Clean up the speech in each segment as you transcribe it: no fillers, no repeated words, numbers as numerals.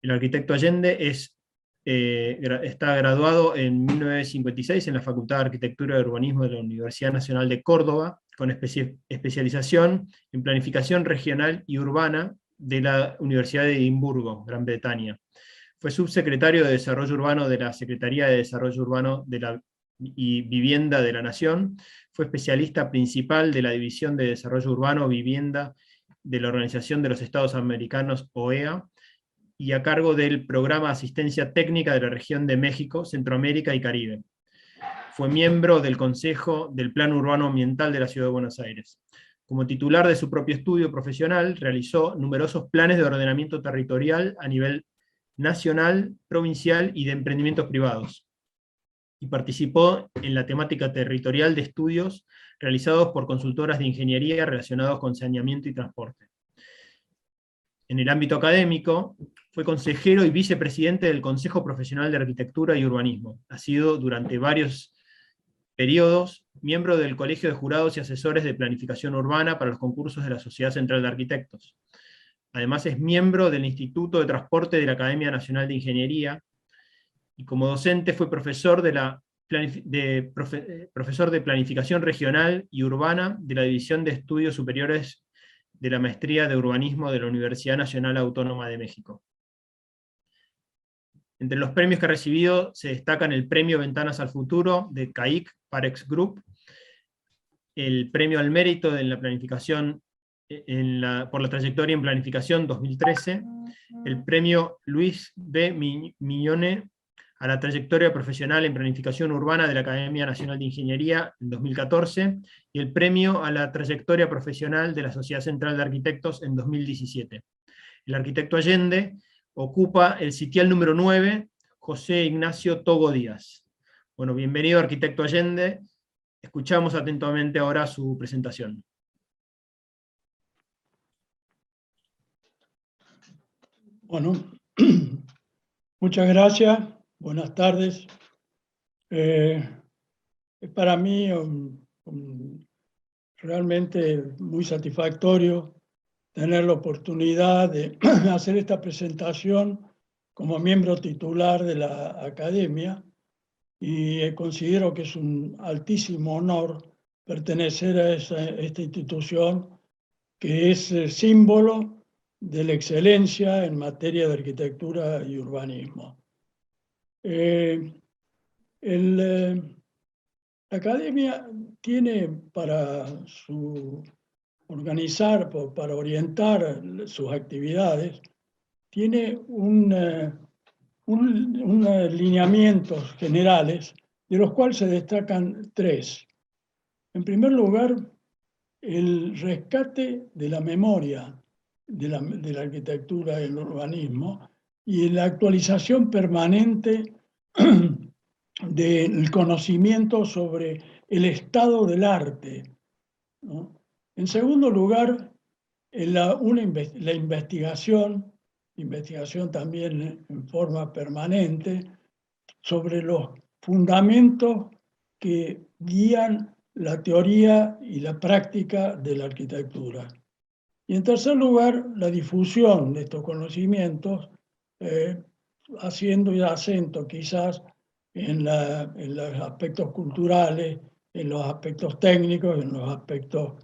El arquitecto Allende está graduado en 1956 en la Facultad de Arquitectura y Urbanismo de la Universidad Nacional de Córdoba, con especialización en planificación regional y urbana de la Universidad de Edimburgo, Gran Bretaña. Fue subsecretario de Desarrollo Urbano de la Secretaría de Desarrollo Urbano y Vivienda de la Nación. Fue especialista principal de la División de Desarrollo Urbano, Vivienda de la Organización de los Estados Americanos, OEA, y a cargo del Programa de Asistencia Técnica de la Región de México, Centroamérica y Caribe. Fue miembro del Consejo del Plan Urbano Ambiental de la Ciudad de Buenos Aires. Como titular de su propio estudio profesional, realizó numerosos planes de ordenamiento territorial a nivel nacional, provincial y de emprendimientos privados, y participó en la temática territorial de estudios realizados por consultoras de ingeniería relacionados con saneamiento y transporte. En el ámbito académico, fue consejero y vicepresidente del Consejo Profesional de Arquitectura y Urbanismo. Ha sido durante varios periodos miembro del Colegio de Jurados y Asesores de Planificación Urbana para los concursos de la Sociedad Central de Arquitectos. Además es miembro del Instituto de Transporte de la Academia Nacional de Ingeniería, y como docente fue profesor profesor de Planificación Regional y Urbana de la División de Estudios Superiores de la Maestría de Urbanismo de la Universidad Nacional Autónoma de México. Entre los premios que ha recibido se destacan el Premio Ventanas al Futuro de CAIC Parex Group, el Premio al Mérito en la Planificación por la trayectoria en Planificación 2013, el Premio Luis B. Mignone a la trayectoria profesional en Planificación Urbana de la Academia Nacional de Ingeniería en 2014, y el Premio a la trayectoria profesional de la Sociedad Central de Arquitectos en 2017. El arquitecto Allende ocupa el sitial número 9, José Ignacio Togo Díaz. Bueno, bienvenido, arquitecto Allende. Escuchamos atentamente ahora su presentación. Bueno, muchas gracias. Buenas tardes. Es para mí realmente muy satisfactorio tener la oportunidad de hacer esta presentación como miembro titular de la Academia, y considero que es un altísimo honor pertenecer a esta institución que es símbolo de la excelencia en materia de arquitectura y urbanismo. La Academia tiene para para orientar sus actividades, tiene unos lineamientos generales, de los cuales se destacan tres. En primer lugar, el rescate de la memoria de la arquitectura y el urbanismo, y la actualización permanente del conocimiento sobre el estado del arte, ¿no? En segundo lugar, la investigación también en forma permanente, sobre los fundamentos que guían la teoría y la práctica de la arquitectura. Y en tercer lugar, la difusión de estos conocimientos, haciendo acento quizás en los aspectos culturales, en los aspectos técnicos, en los aspectos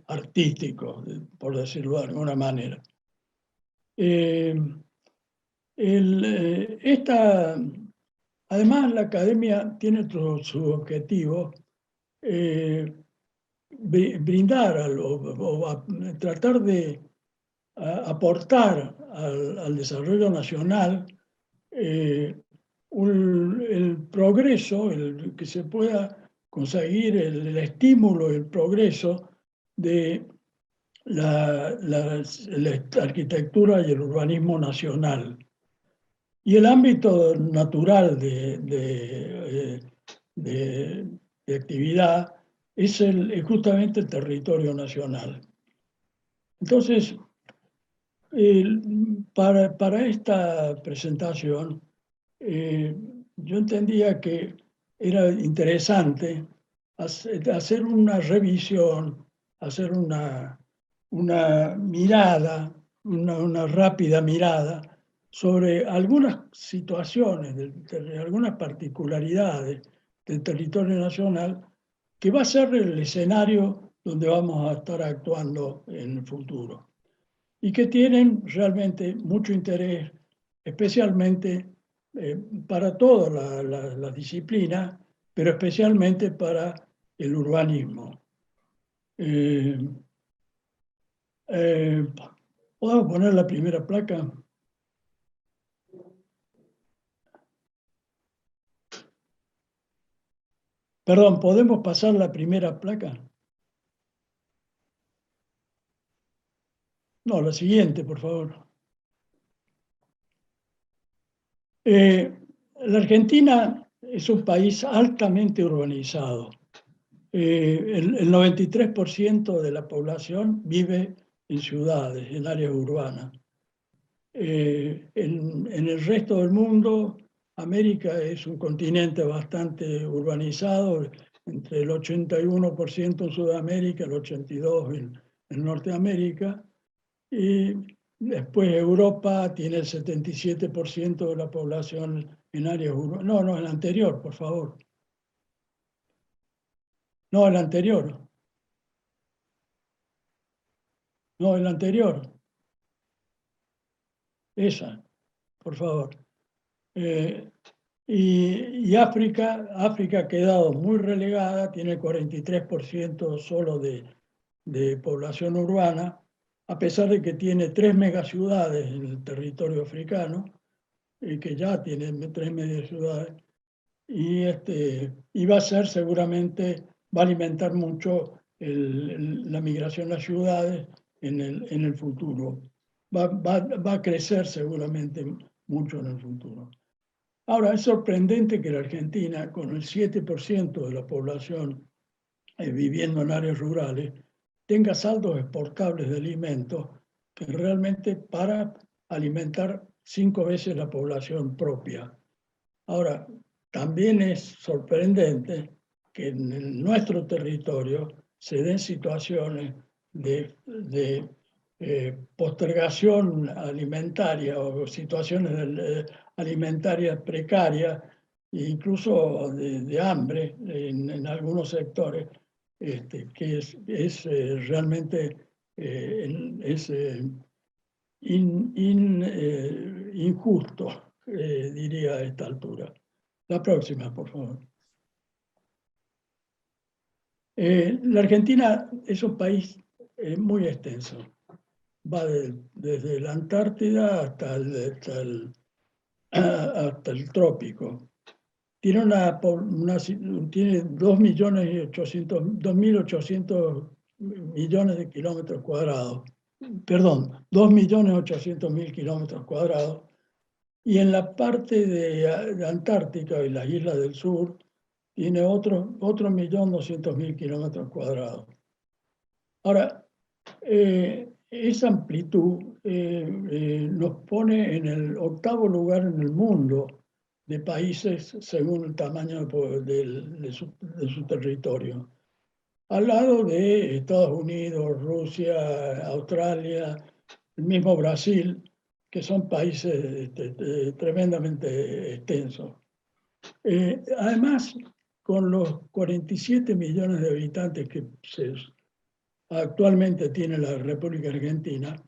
artísticos, por decirlo de alguna manera. Además, la Academia tiene su objetivo, brindar o tratar de aportar al desarrollo nacional el progreso, que se pueda conseguir el estímulo, el progreso de la arquitectura y el urbanismo nacional. Y el ámbito natural de actividad es justamente el territorio nacional. Entonces, para esta presentación, yo entendía que era interesante hacer una revisión, hacer una mirada una rápida mirada sobre algunas situaciones, algunas particularidades del territorio nacional, que va a ser el escenario donde vamos a estar actuando en el futuro, y que tienen realmente mucho interés, especialmente para todas las disciplinas, pero especialmente para el urbanismo. ¿Podemos poner la primera placa? Perdón, ¿podemos pasar la primera placa? No, la siguiente, por favor. La Argentina es un país altamente urbanizado. El 93% de la población vive en ciudades, en áreas urbanas. En el resto del mundo, América es un continente bastante urbanizado, entre el 81% en Sudamérica, el 82% en Norteamérica, y después Europa tiene el 77% de la población en áreas urbanas. No, no, el anterior, por favor. No, el anterior. No, el anterior. Esa, por favor. Y África ha quedado muy relegada, tiene el 43% solo de población urbana, a pesar de que tiene 3 megaciudades en el territorio africano, que ya tiene 3 megaciudades, y va a ser seguramente, va a alimentar mucho la migración a las ciudades en el futuro. Va a crecer seguramente mucho en el futuro. Ahora, es sorprendente que la Argentina, con el 7% de la población viviendo en áreas rurales, tenga saldos exportables de alimentos que realmente para alimentar 5 veces la población propia. Ahora, también es sorprendente que en nuestro territorio se den situaciones de postergación alimentaria o situaciones alimentarias precarias, e incluso de hambre en algunos sectores, que es realmente injusto, diría a esta altura. La próxima, por favor. La Argentina es un país muy extenso. Va desde la Antártida hasta el trópico. Tiene, tiene 2.800.000 millones de kilómetros cuadrados. Perdón, 2.800.000 kilómetros cuadrados. Y en la parte de Antártica y las islas del sur tiene otro 1.200.000 kilómetros cuadrados. Ahora, esa amplitud nos pone en el 8º lugar en el mundo de países según el tamaño de su territorio, al lado de Estados Unidos, Rusia, Australia, el mismo Brasil, que son países tremendamente extensos. Además, con los 47 millones de habitantes que actualmente tiene la República Argentina,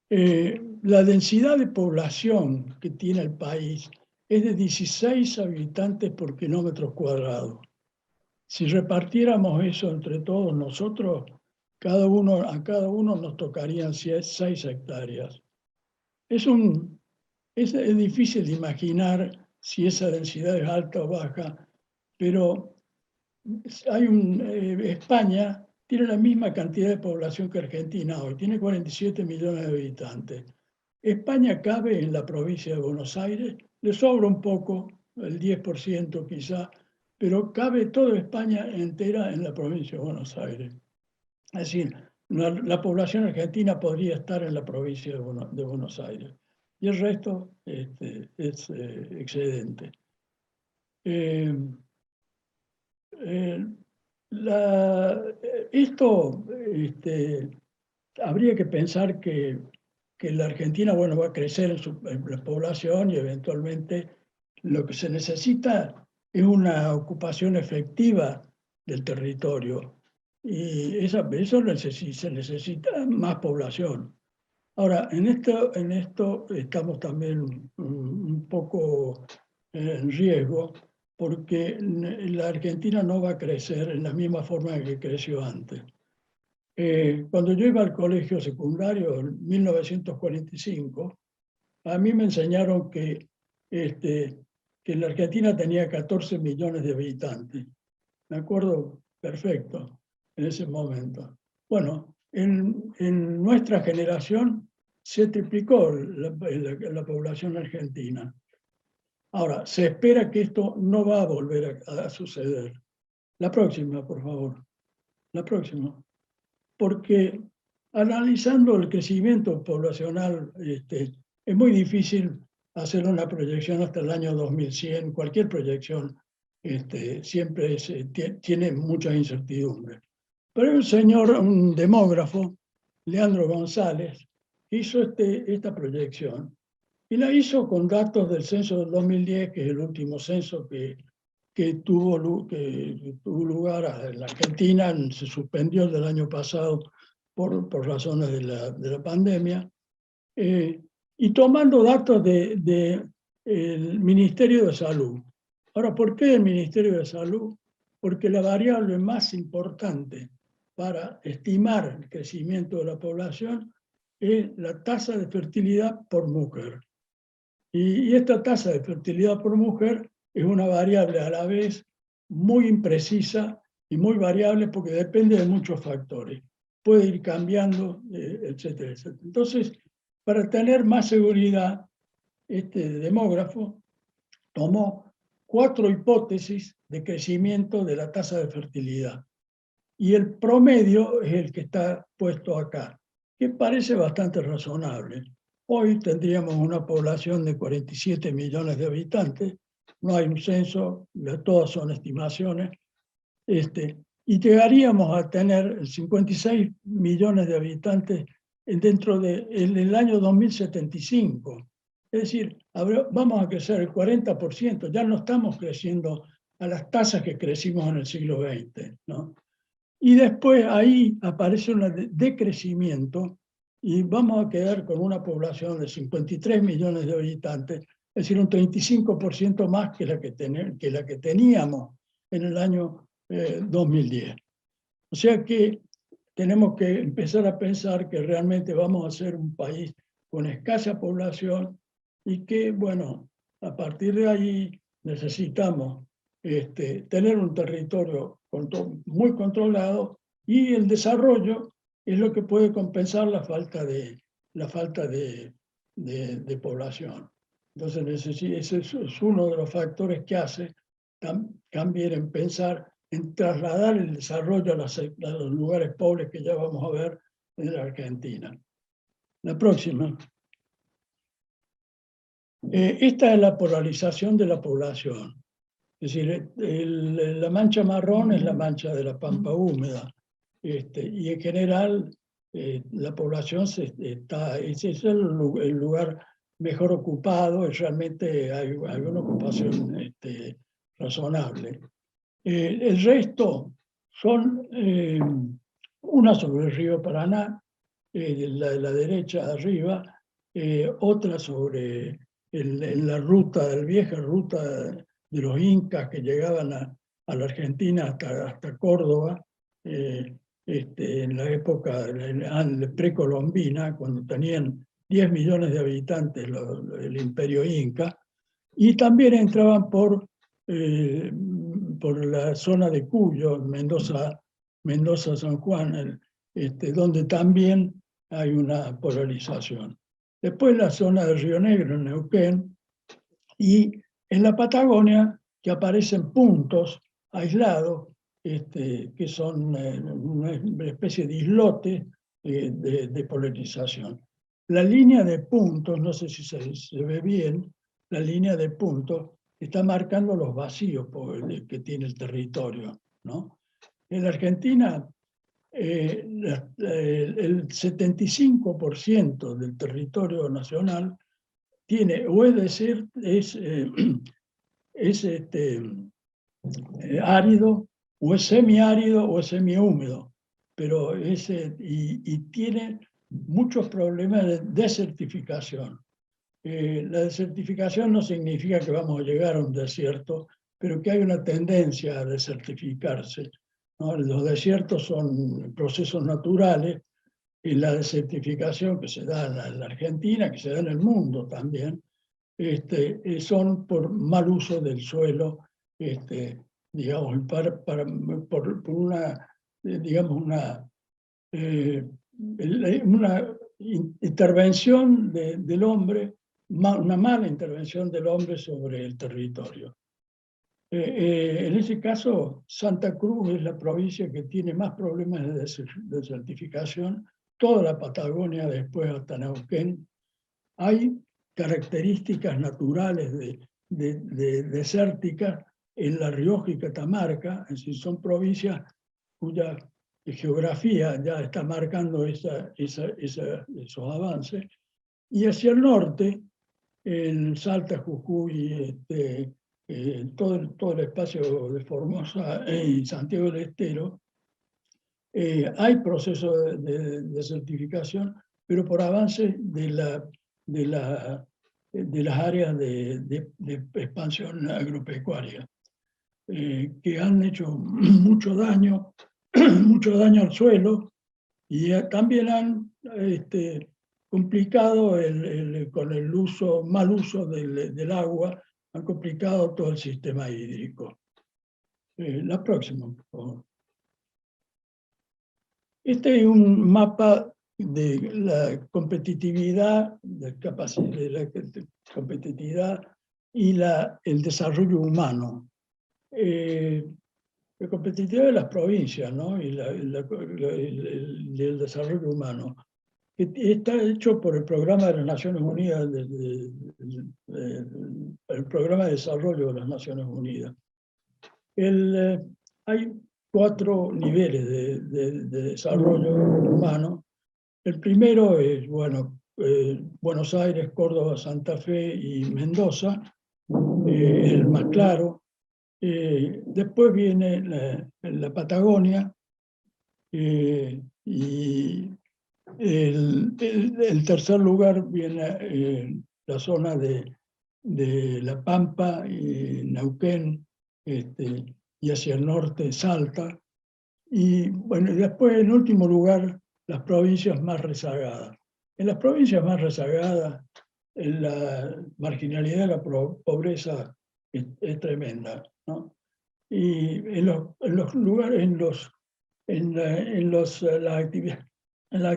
la densidad de población que tiene el país es de 16 habitantes por kilómetro cuadrado. Si repartiéramos eso entre todos nosotros, a cada uno nos tocarían 6 hectáreas. Es difícil de imaginar si esa densidad es alta o baja, pero España tiene la misma cantidad de población que Argentina hoy, tiene 47 millones de habitantes. España cabe en la provincia de Buenos Aires, le sobra un poco, el 10% quizá, pero cabe toda España entera en la provincia de Buenos Aires. Es decir, la población argentina podría estar en la provincia de Buenos Aires y el resto es excedente. Esto habría que pensar que que la Argentina, bueno, va a crecer en la población y eventualmente lo que se necesita es una ocupación efectiva del territorio. Y eso se necesita más población. Ahora, en esto estamos también un poco en riesgo, porque la Argentina no va a crecer en la misma forma en que creció antes. Cuando yo iba al colegio secundario en 1945, a mí me enseñaron que la Argentina tenía 14 millones de habitantes. Me acuerdo perfecto en ese momento. Bueno, en nuestra generación se triplicó la población argentina. Ahora, se espera que esto no va a volver a suceder. La próxima, por favor. La próxima. Porque analizando el crecimiento poblacional, es muy difícil hacer una proyección hasta el año 2100. Cualquier proyección siempre tiene mucha incertidumbre. Pero hay un señor, un demógrafo, Leandro González, hizo esta proyección y la hizo con datos del censo del 2010, que es el último censo que tuvo lugar en la Argentina. Se suspendió el del año pasado por razones de la pandemia, y tomando datos del Ministerio de Salud. Ahora, ¿por qué el Ministerio de Salud? Porque la variable más importante para estimar el crecimiento de la población es la tasa de fertilidad por mujer. Y esta tasa de fertilidad por mujer es una variable a la vez muy imprecisa y muy variable porque depende de muchos factores. Puede ir cambiando, etcétera, etcétera. Entonces, para tener más seguridad, este demógrafo tomó 4 hipótesis de crecimiento de la tasa de fertilidad. Y el promedio es el que está puesto acá, que parece bastante razonable. Hoy tendríamos una población de 47 millones de habitantes, no hay un censo, todas son estimaciones, y llegaríamos a tener 56 millones de habitantes dentro del año 2075. Es decir, vamos a crecer el 40%, ya no estamos creciendo a las tasas que crecimos en el siglo XX, ¿no? Y después ahí aparece un decrecimiento y vamos a quedar con una población de 53 millones de habitantes, es decir, un 35% más que la que teníamos en el año 2010. O sea que tenemos que empezar a pensar que realmente vamos a ser un país con escasa población y que, bueno, a partir de ahí necesitamos tener un territorio muy controlado, y el desarrollo es lo que puede compensar la falta de población. Entonces ese es uno de los factores que hace cambiar en pensar en trasladar el desarrollo a los lugares pobres que ya vamos a ver en la Argentina. La próxima. Esta es la polarización de la población. Es decir, la mancha marrón es la mancha de la pampa húmeda, y en general la población ese es el lugar mejor ocupado, y realmente hay una ocupación razonable. El resto son una sobre el río Paraná, la derecha arriba, otra sobre la vieja ruta de los incas que llegaban a la Argentina hasta Córdoba, en la época precolombina, cuando tenían 10 millones de habitantes el imperio inca, y también entraban por la zona de Cuyo, Mendoza, San Juan, donde también hay una polarización. Después la zona del Río Negro, en Neuquén, y en la Patagonia, que aparecen puntos aislados, que son una especie de islote de polarización. La línea de puntos, no sé si se ve bien, la línea de puntos está marcando los vacíos que tiene el territorio, ¿no? En la Argentina el 75% del territorio nacional tiene, o es decir, es árido, o es semiárido, o es semihúmedo, pero y tiene muchos problemas de desertificación. La desertificación no significa que vamos a llegar a un desierto, pero que hay una tendencia a desertificarse, ¿no? Los desiertos son procesos naturales, y la desertificación que se da en la Argentina, que se da en el mundo también, son por mal uso del suelo, digamos, por una, digamos, una intervención del hombre, una mala intervención del hombre sobre el territorio. En ese caso, Santa Cruz es la provincia que tiene más problemas de desertificación. Toda la Patagonia, después hasta Neuquén, hay características naturales desérticas en La Rioja y Catamarca, es decir, son provincias cuya geografía ya está marcando esos avances. Y hacia el norte, en Salta, Jujuy, todo el espacio de Formosa y Santiago del Estero, hay procesos de desertificación, pero por avance de las áreas de expansión agropecuaria, que han hecho mucho daño al suelo, y también han complicado con el mal uso del agua, han complicado todo el sistema hídrico. La próxima, por favor. Este es un mapa de la competitividad, de la competitividad y el desarrollo humano. La competitividad de las provincias, ¿no? Y el desarrollo humano. Está hecho por el Programa de las Naciones Unidas, el Programa de Desarrollo de las Naciones Unidas. Hay 4 niveles de desarrollo humano. El primero es, bueno, Buenos Aires, Córdoba, Santa Fe y Mendoza, el más claro. Después viene la Patagonia, y el tercer lugar viene la zona de La Pampa, y Neuquén, y hacia el norte Salta. Y bueno, y después en último lugar las provincias más rezagadas. En las provincias más rezagadas la marginalidad, la pobreza es tremenda, ¿no? Y en las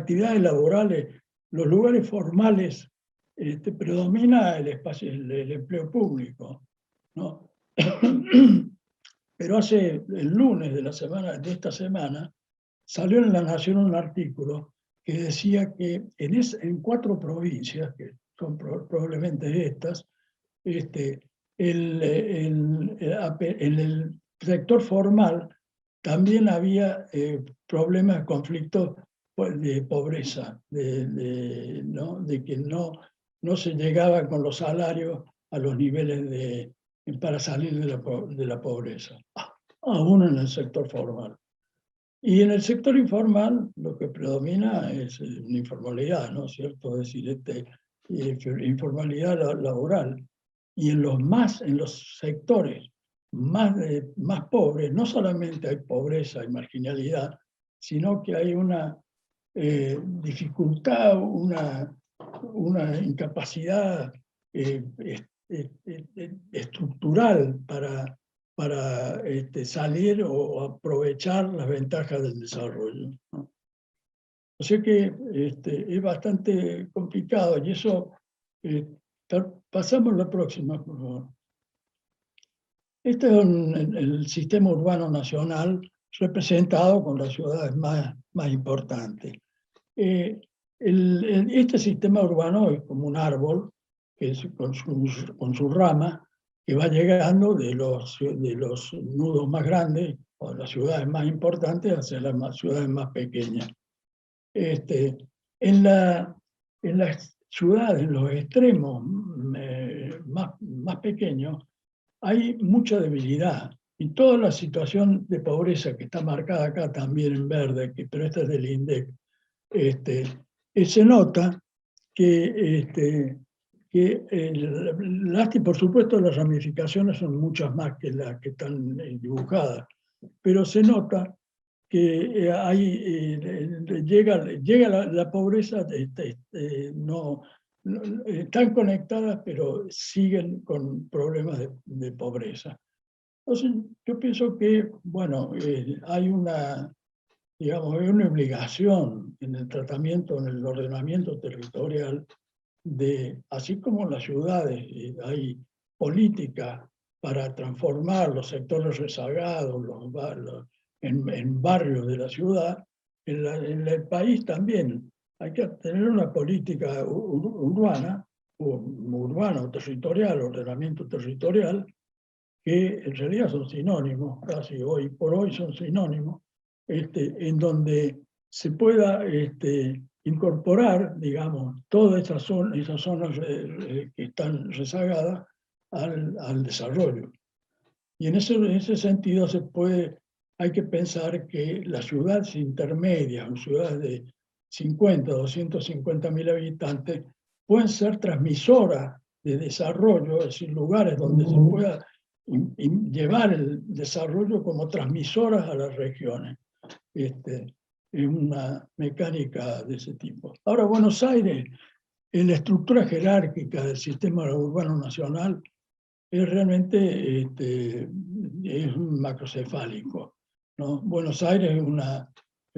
actividades laborales, los lugares formales, predomina el empleo público, ¿no? Pero el lunes de esta semana, salió en La Nación un artículo que decía que en 4 provincias, que son probablemente estas, en el sector formal también había problemas, conflictos de pobreza, ¿no? De que no se llegaba con los salarios a los niveles para salir de la pobreza, aún en el sector formal. Y en el sector informal lo que predomina es la informalidad, ¿no es cierto? Es decir, informalidad laboral. Y en los sectores más pobres, no solamente hay pobreza y marginalidad, sino que hay una dificultad, una incapacidad estructural para salir o aprovechar las ventajas del desarrollo, ¿no? O sea que es bastante complicado, y eso, pasamos a la próxima, por favor. Este es el sistema urbano nacional representado con las ciudades más importantes. Este sistema urbano es como un árbol, que es con su rama, que va llegando de los nudos más grandes o las ciudades más importantes hacia las ciudades más pequeñas. En las ciudades, en los extremos más pequeños, hay mucha debilidad. Y toda la situación de pobreza que está marcada acá también en verde, pero esta es del INDEC, se nota que, por supuesto las ramificaciones son muchas más que las que están dibujadas, pero se nota que llega la pobreza, están conectadas, pero siguen con problemas de pobreza. Entonces, yo pienso que, bueno, hay una obligación en el tratamiento, en el ordenamiento territorial, así como en las ciudades hay política para transformar los sectores rezagados en barrios de la ciudad, en el país también hay que tener una política urbana o territorial, ordenamiento territorial, que en realidad son sinónimos, casi hoy por hoy son sinónimos, en donde se pueda incorporar, digamos, todas esas zonas que están rezagadas al desarrollo. Y en ese sentido hay que pensar que las ciudades intermedias, o ciudades de 50, 250.000 habitantes, pueden ser transmisoras de desarrollo, es decir, lugares donde se pueda llevar el desarrollo como transmisoras a las regiones. Es una mecánica de ese tipo. Ahora, Buenos Aires, en la estructura jerárquica del sistema urbano nacional, es realmente es un macrocefálico, ¿no? Buenos Aires es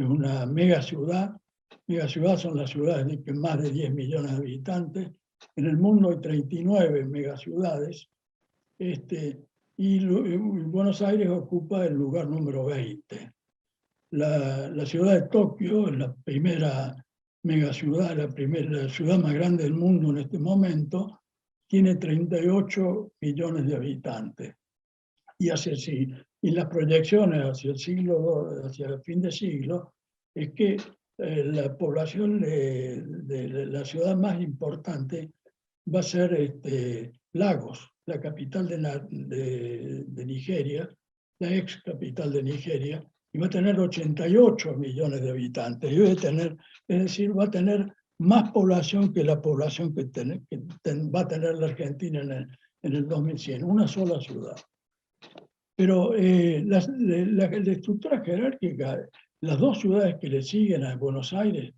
una mega ciudad. Mega ciudad son las ciudades de más de 10 millones de habitantes. En el mundo hay 39 megaciudades. Y Buenos Aires ocupa el lugar número 20. La ciudad de Tokio es la primera megaciudad, la ciudad más grande del mundo en este momento, tiene 38 millones de habitantes. Y las proyecciones hacia hacia el fin de siglo, es que la población de la ciudad más importante va a ser Lagos, la capital de Nigeria, la ex capital de Nigeria, y va a tener 88 millones de habitantes. Es decir, va a tener más población que la población que va a tener la Argentina en el 2100, una sola ciudad. Pero la estructura jerárquica, las dos ciudades que le siguen a Buenos Aires,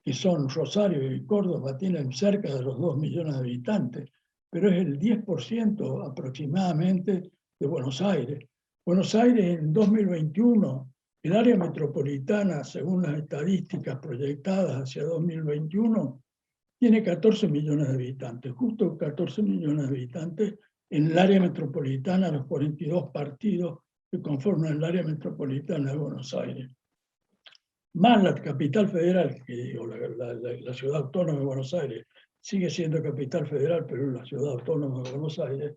que son Rosario y Córdoba, tienen cerca de los 2 millones de habitantes, pero es el 10% aproximadamente de Buenos Aires. Buenos Aires en 2021, el área metropolitana, según las estadísticas proyectadas hacia 2021, tiene 14 millones de habitantes, justo 14 millones de habitantes en el área metropolitana, los 42 partidos que conforman el área metropolitana de Buenos Aires. Más la capital federal, o la ciudad autónoma de Buenos Aires, sigue siendo capital federal, pero es la ciudad autónoma de Buenos Aires,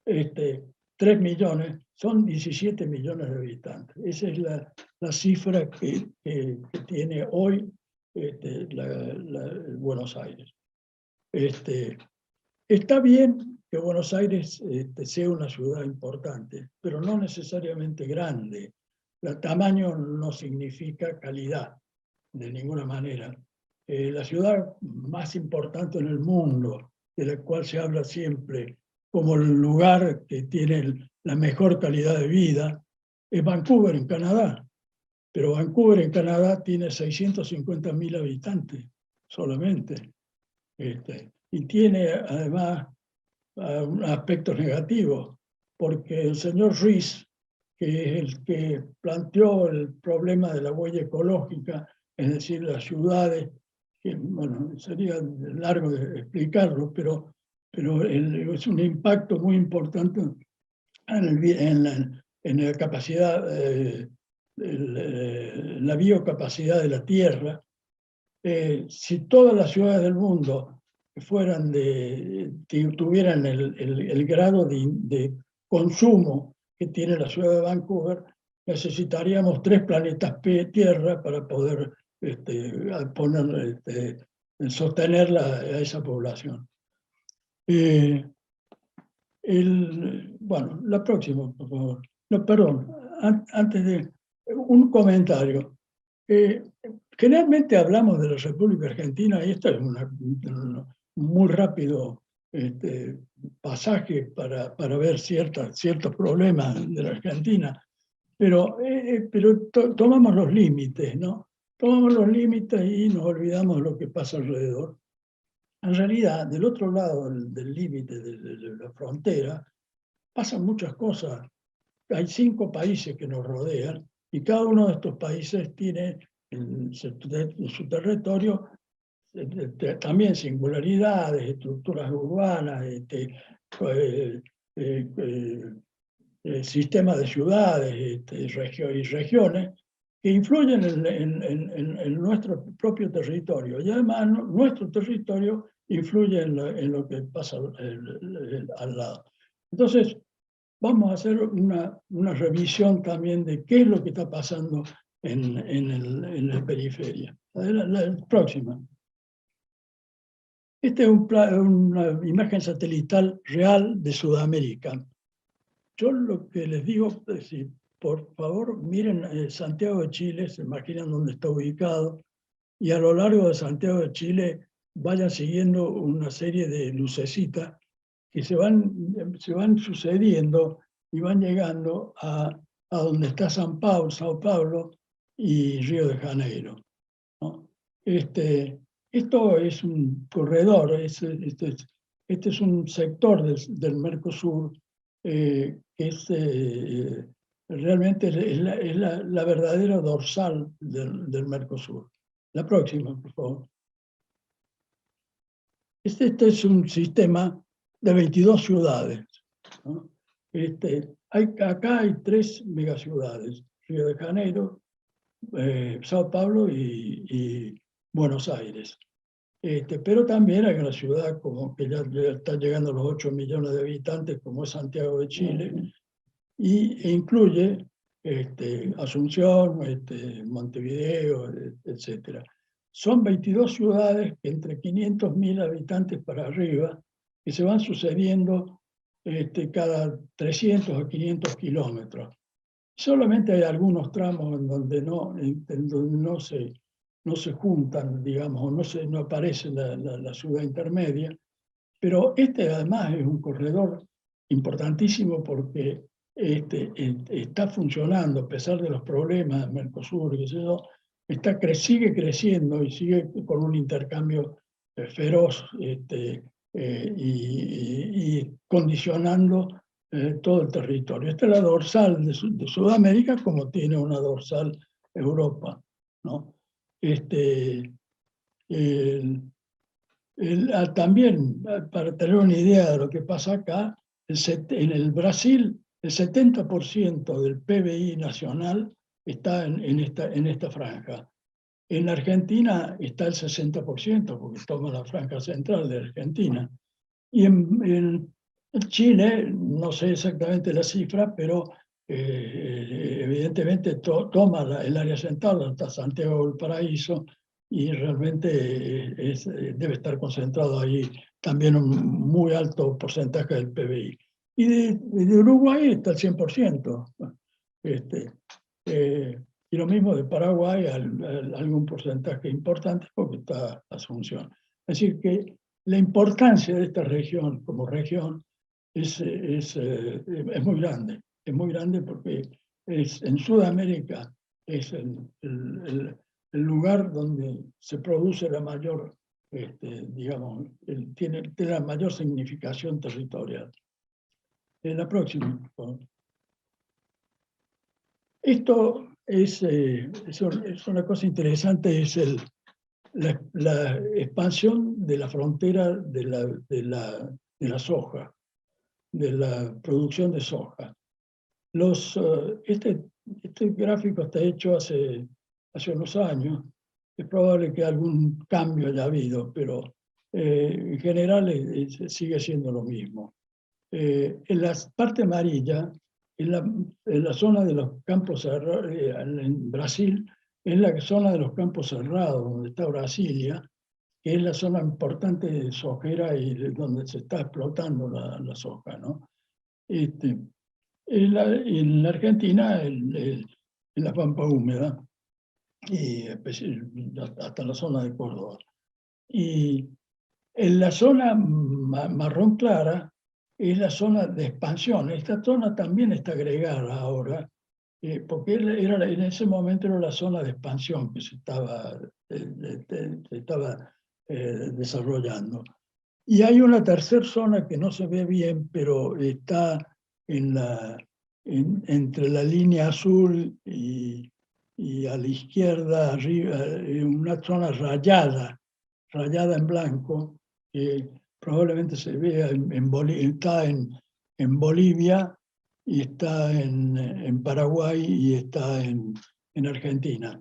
3 millones, son 17 millones de habitantes. Esa es la cifra que tiene hoy Buenos Aires. Está bien que Buenos Aires sea una ciudad importante, pero no necesariamente grande. El tamaño no significa calidad, de ninguna manera. La ciudad más importante en el mundo, de la cual se habla siempre como el lugar que tiene la mejor calidad de vida, es Vancouver, en Canadá. Pero Vancouver, en Canadá, tiene 650.000 habitantes solamente. Y tiene, además, aspectos negativos, porque el señor Ruiz, que es el que planteó el problema de la huella ecológica, es decir, las ciudades, que bueno, sería largo de explicarlo, pero es un impacto muy importante en la capacidad, la biocapacidad de la Tierra. Si todas las ciudades del mundo tuvieran el grado de consumo que tiene la ciudad de Vancouver, necesitaríamos 3 planetas Tierra para poder poner, sostener a esa población. Bueno, la próxima, por favor. No, perdón, antes de un comentario. Generalmente hablamos de la República Argentina, y esto es un muy rápido pasaje para ver ciertos problemas de la Argentina, pero tomamos los límites, ¿no? Tomamos los límites y nos olvidamos de lo que pasa alrededor. En realidad, del otro lado del límite de la frontera, pasan muchas cosas. Hay 5 países que nos rodean y cada uno de estos países tiene en su territorio también singularidades, estructuras urbanas, sistemas de ciudades y regiones que influyen en nuestro propio territorio. Y además nuestro territorio influye en lo que pasa al lado. Entonces, vamos a hacer una revisión también de qué es lo que está pasando en la periferia. La próxima. Esta es una imagen satelital real de Sudamérica. Yo lo que les digo es, si por favor miren Santiago de Chile, se imaginan dónde está ubicado, y a lo largo de Santiago de Chile vayan siguiendo una serie de lucecitas que se van sucediendo y van llegando a donde está Sao Paulo y Río de Janeiro, ¿no? Esto es un corredor, este es un sector del Mercosur que es realmente es la verdadera dorsal del Mercosur. La próxima, por favor. Este es un sistema de 22 ciudades, ¿no? Acá hay 3 megaciudades: Río de Janeiro, Sao Paulo y Buenos Aires. Pero también hay una ciudad como que ya está llegando a los 8 millones de habitantes, como es Santiago de Chile, e incluye Asunción, Montevideo, etc. Son 22 ciudades que entre 500.000 habitantes para arriba, que se van sucediendo cada 300 a 500 kilómetros. Solamente hay algunos tramos en donde no se juntan, digamos, o no aparece la ciudad intermedia, pero además es un corredor importantísimo porque está funcionando, a pesar de los problemas del Mercosur, sigue creciendo y sigue con un intercambio feroz y condicionando todo el territorio. Esta es la dorsal de Sudamérica, como tiene una dorsal Europa, ¿no? También, para tener una idea de lo que pasa acá, en el Brasil el 70% del PBI nacional está en esta franja. En la Argentina está el 60%, porque toma la franja central de Argentina. Y en Chile, no sé exactamente la cifra, pero evidentemente toma el área central, hasta Santiago del Paraíso, y realmente debe estar concentrado ahí también un muy alto porcentaje del PBI. Y de Uruguay está el 100%. Y lo mismo de Paraguay, algún porcentaje importante, porque está Asunción. Es decir, que la importancia de esta región como región es muy grande. Es muy grande porque en Sudamérica es el lugar donde se produce la mayor, digamos, tiene la mayor significación territorial. La próxima, por favor. Esto es una cosa interesante, es la expansión de la frontera de la soja, de la producción de soja. Este gráfico está hecho hace unos años. Es probable que algún cambio haya habido, pero en general sigue siendo lo mismo. En la parte amarilla en la zona de los campos cerrados, en Brasil, es la zona de los campos cerrados, donde está Brasilia, que es la zona importante de sojera y donde se está explotando la soja, ¿no? En la Argentina, en la pampa húmeda, y hasta la zona de Córdoba. Y en la zona marrón clara es la zona de expansión. Esta zona también está agregada ahora, porque en ese momento era la zona de expansión que se estaba desarrollando. Y hay una tercera zona que no se ve bien, pero está entre la línea azul y a la izquierda, arriba, una zona rayada en blanco, que probablemente se vea está en Bolivia, y está en Paraguay, y está en Argentina.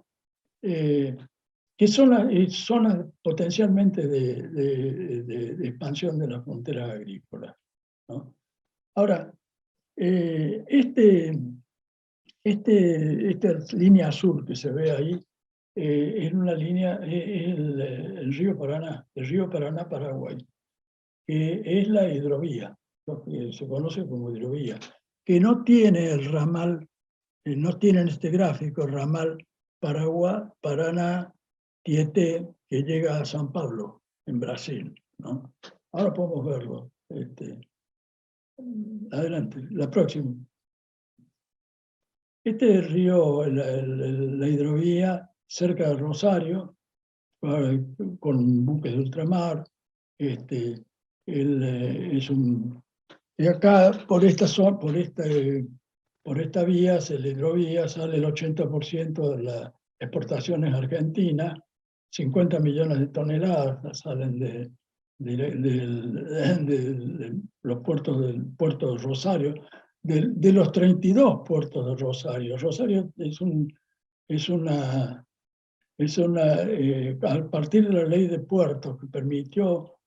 Que son zonas potencialmente de expansión de la frontera agrícola, ¿no? Ahora, esta línea azul que se ve ahí es una línea, es el río Paraná-Paraguay, que es la hidrovía, lo que se conoce como hidrovía, que no tiene el ramal, no tiene en este gráfico el ramal Paraná, Tieté, que llega a San Pablo, en Brasil, ¿no? Ahora podemos verlo. Adelante, la próxima. Este es el río, la hidrovía, cerca de Rosario, con buques de ultramar. Y acá, por esta vía, la hidrovía, sale el 80% de las exportaciones argentinas. 50 millones de toneladas salen de los puertos del puerto de Rosario, de los 32 puertos de Rosario. Rosario a partir de la ley de puertos, que permitió,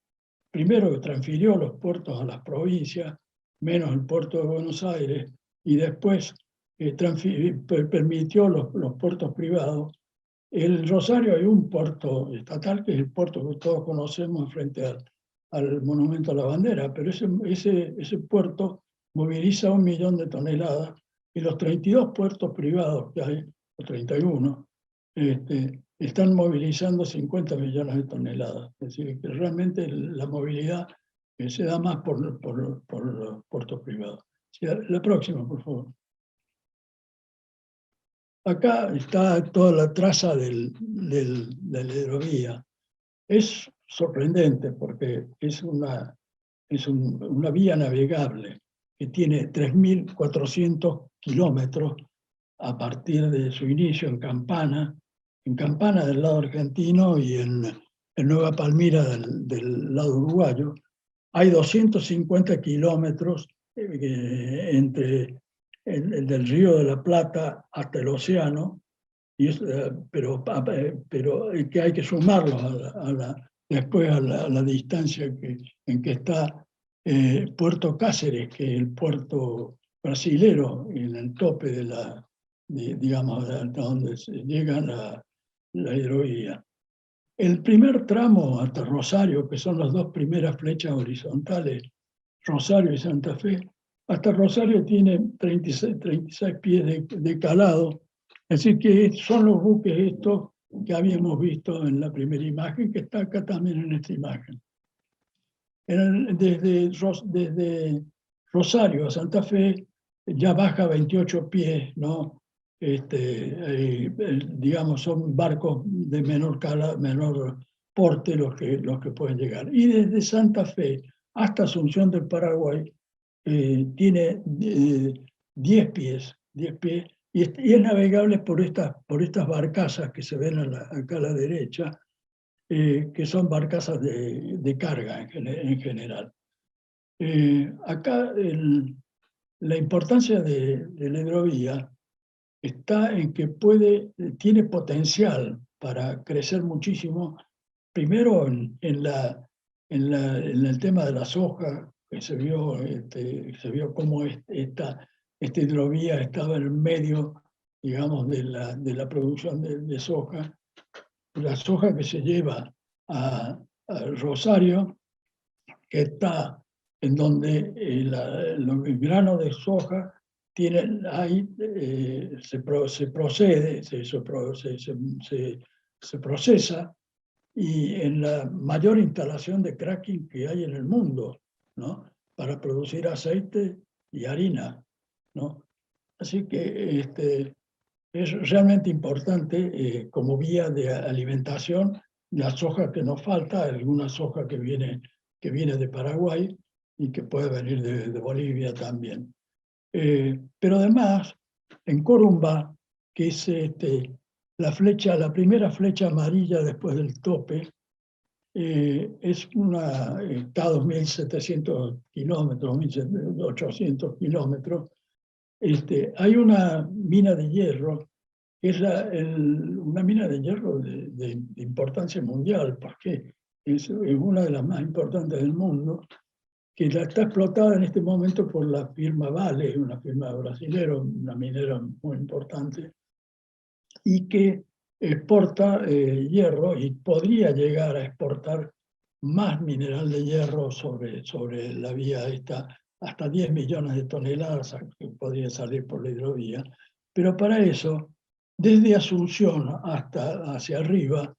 primero que transfirió los puertos a las provincias, menos el puerto de Buenos Aires, y después permitió los puertos privados. En Rosario hay un puerto estatal, que es el puerto que todos conocemos frente al Monumento a la Bandera, pero ese puerto moviliza 1 millón de toneladas, y los 32 puertos privados que hay, o 31, están movilizando 50 millones de toneladas. Es decir, que realmente la movilidad se da más por los puertos privados. La próxima, por favor. Acá está toda la traza de la hidrovía. Es sorprendente porque es una vía navegable que tiene 3.400 kilómetros a partir de su inicio en Campana del lado argentino, y en Nueva Palmira del lado uruguayo. Hay 250 kilómetros entre del Río de la Plata hasta el océano, pero que hay que sumarlos después a la distancia en que está Puerto Cáceres, que es el puerto brasilero, en el tope digamos, donde llega la hidrovía. El primer tramo hasta Rosario, que son las dos primeras flechas horizontales, Rosario y Santa Fe, hasta Rosario tiene 36 pies de calado, así que son los buques estos que habíamos visto en la primera imagen, que está acá también en esta imagen. Desde Rosario a Santa Fe ya baja 28 pies, ¿no? Digamos, son barcos de menor porte los que pueden llegar. Y desde Santa Fe hasta Asunción del Paraguay tiene 10 pies, y es navegable por estas barcazas que se ven acá a la derecha, que son barcazas de carga en general. Acá la importancia de la hidrovía está en que tiene potencial para crecer muchísimo, primero en el tema de la soja, que se vio cómo esta hidrovía estaba en el medio, digamos, de la producción de soja. La soja que se lleva a Rosario, que está en donde el grano de soja se procesa, y en la mayor instalación de cracking que hay en el mundo, ¿no? Para producir aceite y harina, ¿no? Así que es realmente importante como vía de alimentación la soja que nos falta, alguna soja que viene de Paraguay y que puede venir de Bolivia también. Pero además, en Corumbá, que es la primera flecha amarilla después del tope, está a 2.700 kilómetros, 1.800 kilómetros. Hay una mina de hierro, que es una mina de hierro de importancia mundial, porque es una de las más importantes del mundo, que está explotada en este momento por la firma Vale, una firma brasilera, una minera muy importante, y que exporta hierro y podría llegar a exportar más mineral de hierro sobre la vía esta, hasta 10 millones de toneladas que podría salir por la hidrovía. Pero para eso, desde Asunción hasta hacia arriba,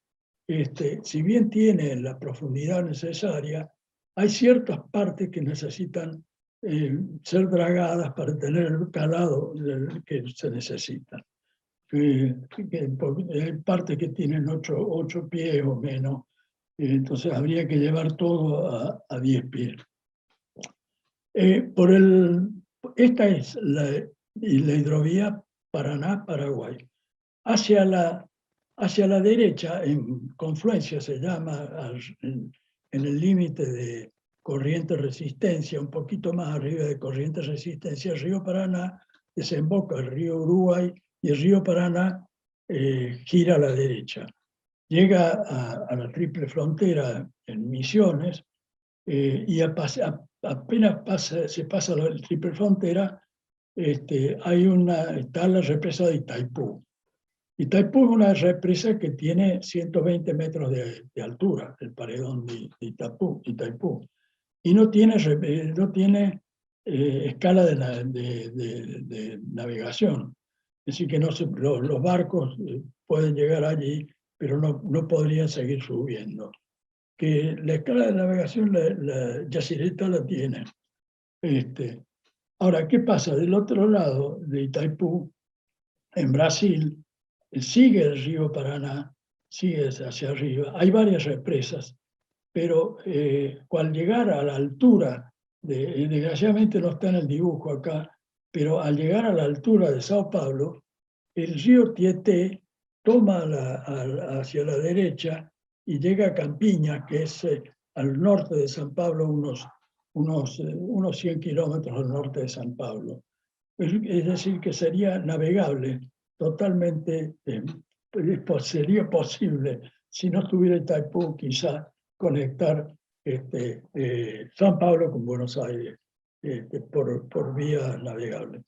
si bien tiene la profundidad necesaria, hay ciertas partes que necesitan ser dragadas para tener el calado que se necesita. Hay partes que tienen 8 pies o menos, entonces habría que llevar todo a 10 pies. Esta es la hidrovía Paraná-Paraguay. Hacia la derecha, en confluencia se llama, en el límite de Corrientes-Resistencia, un poquito más arriba de Corrientes-Resistencia, el río Paraná desemboca el río Uruguay y el río Paraná gira a la derecha. Llega a la triple frontera en Misiones y apenas se pasa la triple frontera, está la represa de Itaipú. Itaipú es una represa que tiene 120 metros de altura, el paredón de Itaipú, y no tiene escala de navegación. Es decir, que los barcos pueden llegar allí, pero no podrían seguir subiendo. Que la escala de navegación la Yacyretá la tiene. Ahora, ¿qué pasa? Del otro lado de Itaipú, en Brasil, sigue el río Paraná, sigue hacia arriba. Hay varias represas, pero al llegar a la altura, desgraciadamente no está en el dibujo acá, pero al llegar a la altura de Sao Paulo, el río Tietê toma hacia la derecha y llega a Campiña, que es al norte de San Pablo, unos 100 kilómetros al norte de San Pablo. Es decir, que sería navegable totalmente, sería posible, si no estuviera Itaipú, quizá conectar San Pablo con Buenos Aires por vía navegable.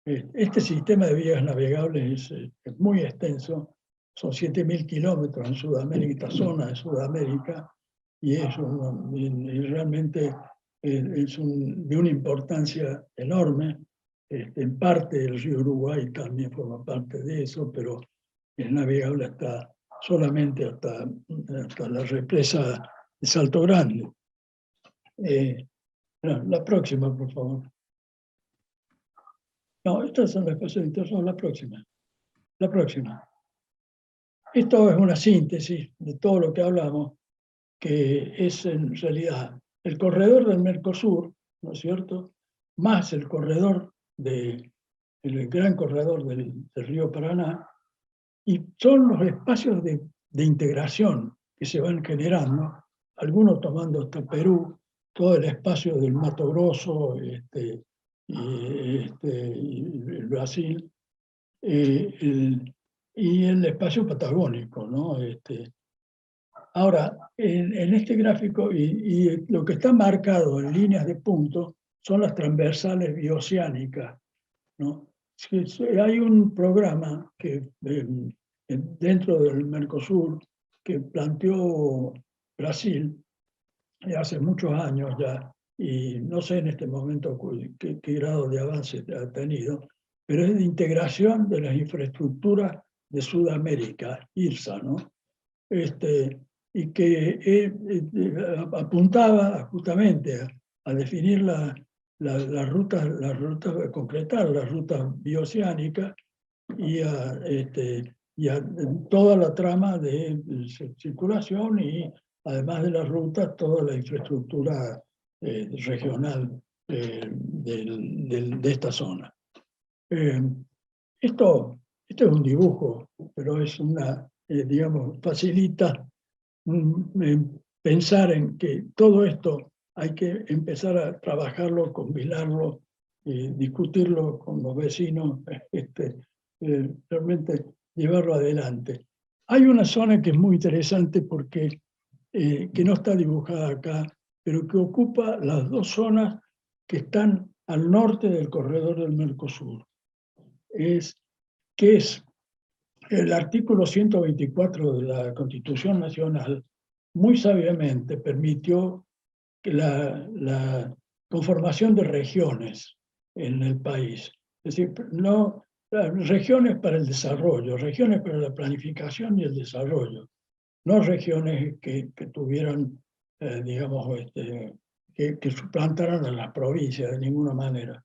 Este sistema de vías navegables es muy extenso, son 7.000 kilómetros en Sudamérica, esta zona de Sudamérica, y realmente es de una importancia enorme. En parte el río Uruguay también forma parte de eso, pero es navegable solamente hasta la represa de Salto Grande. La próxima, por favor. No, estas son las cosas internas, la próxima. La próxima. Esto es una síntesis de todo lo que hablamos, que es en realidad el corredor del Mercosur, ¿no es cierto?, más el gran corredor del río Paraná, y son los espacios de integración que se van generando, algunos tomando hasta Perú, todo el espacio del Mato Grosso y Brasil, y el espacio patagónico, ¿no? Ahora, en este gráfico, y lo que está marcado en líneas de punto son las transversales bioceánicas, ¿no? Hay un programa que dentro del Mercosur que planteó Brasil hace muchos años ya, y no sé en este momento qué grado de avance ha tenido, pero es de integración de las infraestructuras de Sudamérica, IRSA, ¿no? Y que apuntaba justamente a definir las rutas, concretar las rutas bioceánicas y a toda la trama de circulación y además de las rutas, toda la infraestructura regional de esta zona. Esto es un dibujo, pero es digamos, facilita pensar en que todo esto hay que empezar a trabajarlo, combinarlo, discutirlo con los vecinos, realmente llevarlo adelante. Hay una zona que es muy interesante porque que no está dibujada acá, pero que ocupa las dos zonas que están al norte del corredor del Mercosur. Que es el artículo 124 de la Constitución Nacional, muy sabiamente permitió que la conformación de regiones en el país. Es decir, no, regiones para el desarrollo, regiones para la planificación y el desarrollo, no regiones que tuvieran, digamos, que suplantaran a las provincias de ninguna manera.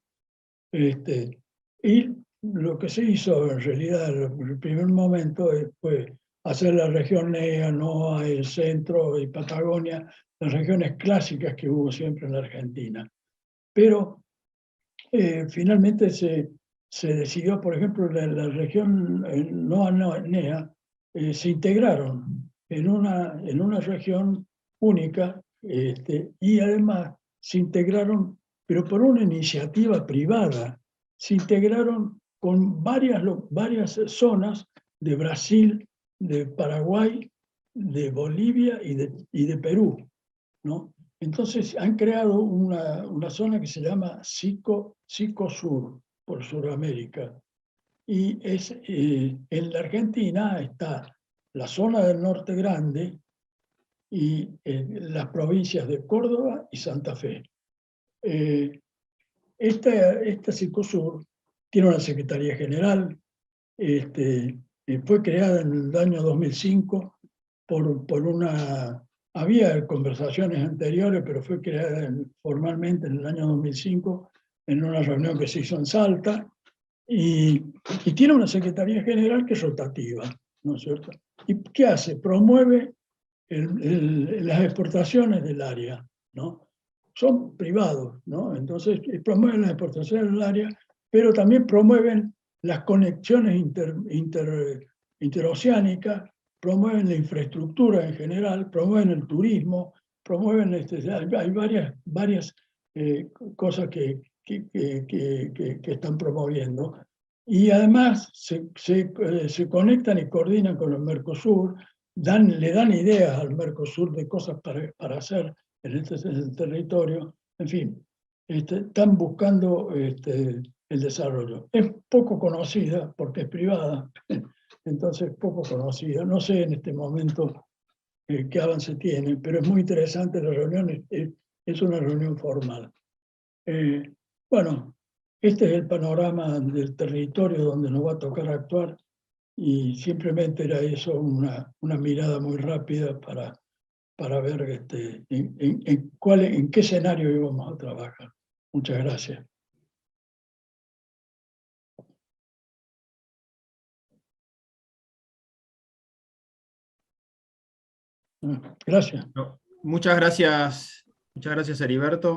Y lo que se hizo en realidad en el primer momento fue hacer la región NEA, NOA, el centro y Patagonia, las regiones clásicas que hubo siempre en la Argentina. Pero finalmente se decidió, por ejemplo, la región NOA, NEA, se integraron en una región única y además se integraron, pero por una iniciativa privada, se integraron con varias zonas de Brasil, de Paraguay, de Bolivia y de Perú, ¿no? Entonces han creado una zona que se llama Psicosur, por Sudamérica. Y en la Argentina está la zona del Norte Grande y las provincias de Córdoba y Santa Fe. Esta Psicosur tiene una Secretaría General, fue creada en el año 2005 por una... Había conversaciones anteriores, pero fue creada formalmente en el año 2005 en una reunión que se hizo en Salta, y tiene una Secretaría General que es rotativa, ¿no es cierto? ¿Y qué hace? Promueve las exportaciones del área, ¿no? Son privados, ¿no? Entonces promueven las exportaciones del área, pero también promueven las conexiones interoceánicas, promueven la infraestructura en general, promueven el turismo, promueven, hay varias cosas que están promoviendo. Y además se conectan y coordinan con el Mercosur, le dan ideas al Mercosur de cosas para hacer en el territorio. En fin, están buscando el desarrollo. Es poco conocida porque es privada, entonces poco conocida. No sé en este momento qué avance tiene, pero es muy interesante la reunión, es una reunión formal. Bueno, este es el panorama del territorio donde nos va a tocar actuar, y simplemente era eso, una mirada muy rápida para ver en qué escenario íbamos a trabajar. Muchas gracias. Gracias. Muchas gracias, Heriberto.